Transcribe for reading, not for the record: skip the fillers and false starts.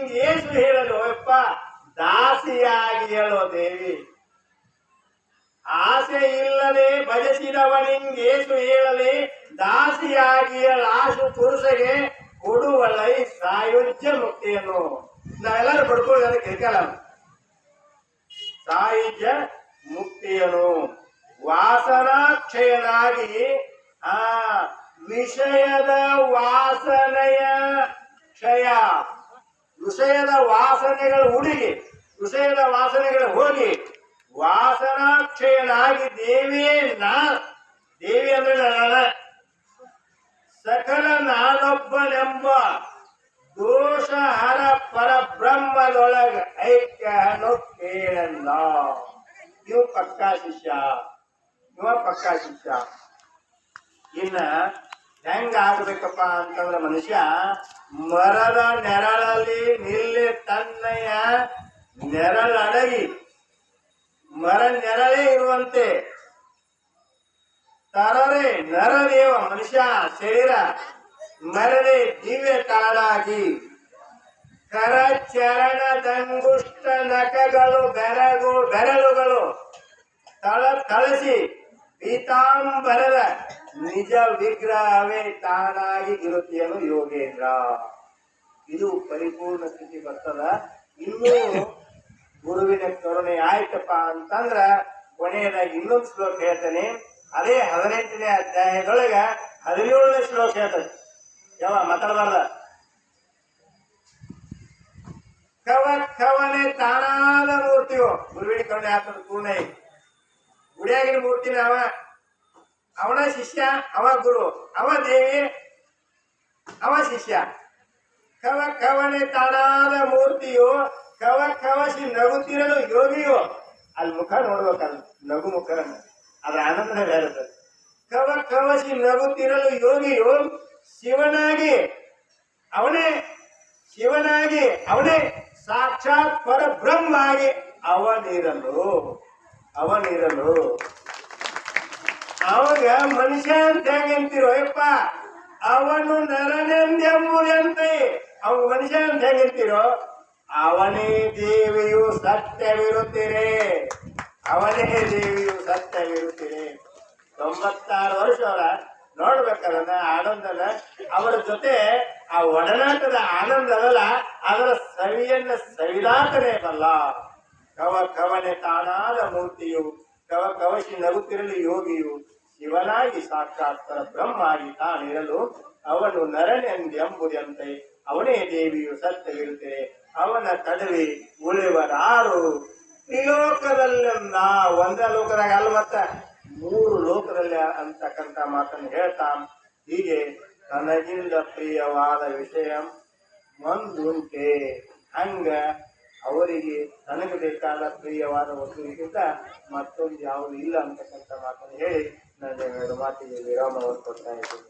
ನಿಂಗೇಸು ಹೇಳಲು ಯಪ್ಪ ದಾಸಿಯಾಗಿ ಹೇಳೋ ದೇವಿ. ಆಸೆ ಇಲ್ಲದೆ ಭಜಿಸಿದವನಿಂಗೇಸು ಹೇಳಲಿ ದಾಸಿಯಾಗಿ ಆಶು ಪುರುಷಗೆ ಕೊಡುವಳೈ ಸಾಯುಜ್ಯ ಮುಕ್ತಿಯನ್ನು. ನಾವೆಲ್ಲರೂ ಪಡ್ಕೊಳ್ಳೋದಕ್ಕೆ ಕೇಳ್ಕಲ್ಲ. ಸಾಯುಜ್ಯ ಮುಕ್ತಿಯನು ವಾಸನಾಕ್ಷಯನಾಗಿ ಆ ವಿಷಯದ ವಾಸನೆಯ ಕ್ಷಯ, ವಿಷಯದ ವಾಸನೆಗಳು ಹುಡುಗಿ, ವಿಷಯದ ವಾಸನೆಗಳು ಹೋಗಿ ವಾಸನಾಕ್ಷಯನಾಗಿ ದೇವಿಯೇ ದೇವಿ ಅಂದ್ರೆ ನಾನು ಸಕಲ ನಾನೊಬ್ಬನೆಂಬ ದೋಷಹರ ಪರಬ್ರಹ್ಮದೊಳಗ ಐಕ್ಯನು ಕೇಳಲ್ಲ. ಇವು ಪಕ್ಕಾ ಶಿಷ್ಯ, ಇವ ಪಕ್ಕಾ ಶಿಷ್ಯ. ಇನ್ನ ಹೆಂಗ ಆಗ್ಬೇಕಪ್ಪ ಅಂತಂದ್ರೆ ಮನುಷ್ಯ ಮರದ ನೆರಳಲ್ಲಿ ನಿಲ್ಲಿ ತನ್ನಯ ನೆರಳಡಗಿ ಮರ ನೆರಳೇ ಇರುವಂತೆ ತರರೆ ನರದೇವ ಮನುಷ್ಯ ಶರೀರ ಮರದೆ ದಿವ್ಯ ಕಾಲಾಗಿ ಕರ ಚರಣದಂಗುಷ್ಟ ನಖಗಳು ಬೆರಳುಗಳು ತಳಸಿ ಪೀತಾಂಬರದ ನಿಜ ವಿಗ್ರಹವೇ ತಾನಾಗಿ ಇರುತ್ತೆಯನು ಯೋಗೇಂದ್ರ. ಇದು ಪರಿಪೂರ್ಣ ಸ್ಥಿತಿ ಬರ್ತದ. ಇನ್ನೂ ಗುರುವಿನ ಕರುಣೆ ಆಯ್ತಪ್ಪ ಅಂತಂದ್ರ ಕೊನೆಯದಾಗಿ ಇನ್ನೊಂದು ಶ್ಲೋಕ ಹೇಳ್ತಾನೆ. ಅದೇ 18ನೇ ಅಧ್ಯಾಯದೊಳಗ 17ನೇ ಶ್ಲೋಕ ಹೇಳ್ತದೆ. ಯಾವ ಮಾತಾಡಬಾರ್ದ. ಕವನೆ ತಾನಾದ ಮೂರ್ತಿಯು ಗುರುವಿನ ಕರುಣೆ ಆಗ್ತದೆ ಪೂರ್ಣ. ಗುಡಿಯಾಗಿನ ಮೂರ್ತಿನ ಅವನ ಶಿಷ್ಯ, ಅವ ಗುರು, ಅವ ದೇವಿ, ಅವ ಶಿಷ್ಯ. ಕವನೆ ತಾನಾದ ಮೂರ್ತಿಯು ಕವಸಿ ನಗುತ್ತಿರಲು ಯೋಗಿಯು. ಅಲ್ಲಿ ಮುಖ ನೋಡ್ಬೇಕಲ್ಲ, ನಗು ಮುಖ ಅದ್ರ ಆನಂದ ಹೇಳುತ್ತದೆ. ಕವಸಿ ನಗುತ್ತಿರಲು ಯೋಗಿಯು ಶಿವನಾಗಿ ಅವನೇ ಸಾಕ್ಷಾತ್ ಪರಬ್ರಹ್ಮ ಆಗಿ ಅವನಿರಲು ಅವಾಗ ಮನುಷ್ಯ ಅಂತ ಹೆಂಗಂತಿರೋ ಯಪ್ಪ, ಅವನು ನರನೆಂದೆಂಬುದಂತೆ. ಅವ ಮನುಷ್ಯ ಅಂತ ಹೆಂಗಂತಿರೋ, ಅವನೇ ದೇವಿಯು ಸತ್ಯವಿರುತ್ತೀರೆ, ಅವನೇ ದೇವಿಯು ಸತ್ಯವಿರುತ್ತೀರೆ. 96 ವರ್ಷ ಅವರ ನೋಡ್ಬೇಕಲ್ಲ ಆನಂದನ, ಅವರ ಜೊತೆ ಆ ಒಡನಾಟದ ಆನಂದ ಅದಲ್ಲ, ಅದರ ಸವಿಯನ್ನ ಸವಿದಾತನೇ ಬಲ್ಲ. ಕವನೆ ತಾನಾದ ಮೂರ್ತಿಯು ಕವಸಿ ನಗುತ್ತಿರಲು ಯೋಗಿಯು ಶಿವನಾಗಿ ಸಾಕ್ಷಾತ್ತರ ಬ್ರಹ್ಮ ಆಗಿ ತಾನಿರಲು ಅವನು ನರನೆಂದೆಂಬುದಂತೆ ಅವನೇ ದೇವಿಯು ಸತ್ಯವಿರುತ್ತದೆ. ಅವನ ತಡವಿ ಉಳಿವರಾರು ತ್ರಿಲೋಕದಲ್ಲ, ಒಂದೇ ಲೋಕದಾಗ ಅಲ್ಲ, ಮತ್ತ 3 ಲೋಕದಲ್ಲಿ ಅಂತಕ್ಕಂಥ ಮಾತನ್ನು ಹೇಳ್ತಾ ಹೀಗೆ ತನಗಿಂದ ಪ್ರಿಯವಾದ ವಿಷಯ ಮಂದುಂಟೆ. ಹಂಗ ಅವರಿಗೆ ನನಗೆ ಬೇಕಾದ ಪ್ರಿಯವಾದ ವಸ್ತುವಿಗಿಂತ ಮತ್ತೊಂದು ಯಾವುದು ಇಲ್ಲ ಅಂತಕ್ಕಂಥ ಮಾತನ್ನು ಹೇಳಿ ನನ್ನ 2 ಮಾತಿಗೆ ವಿರಾಮವನ್ನು ಕೊಡ್ತಾ ಇದ್ದೀನಿ.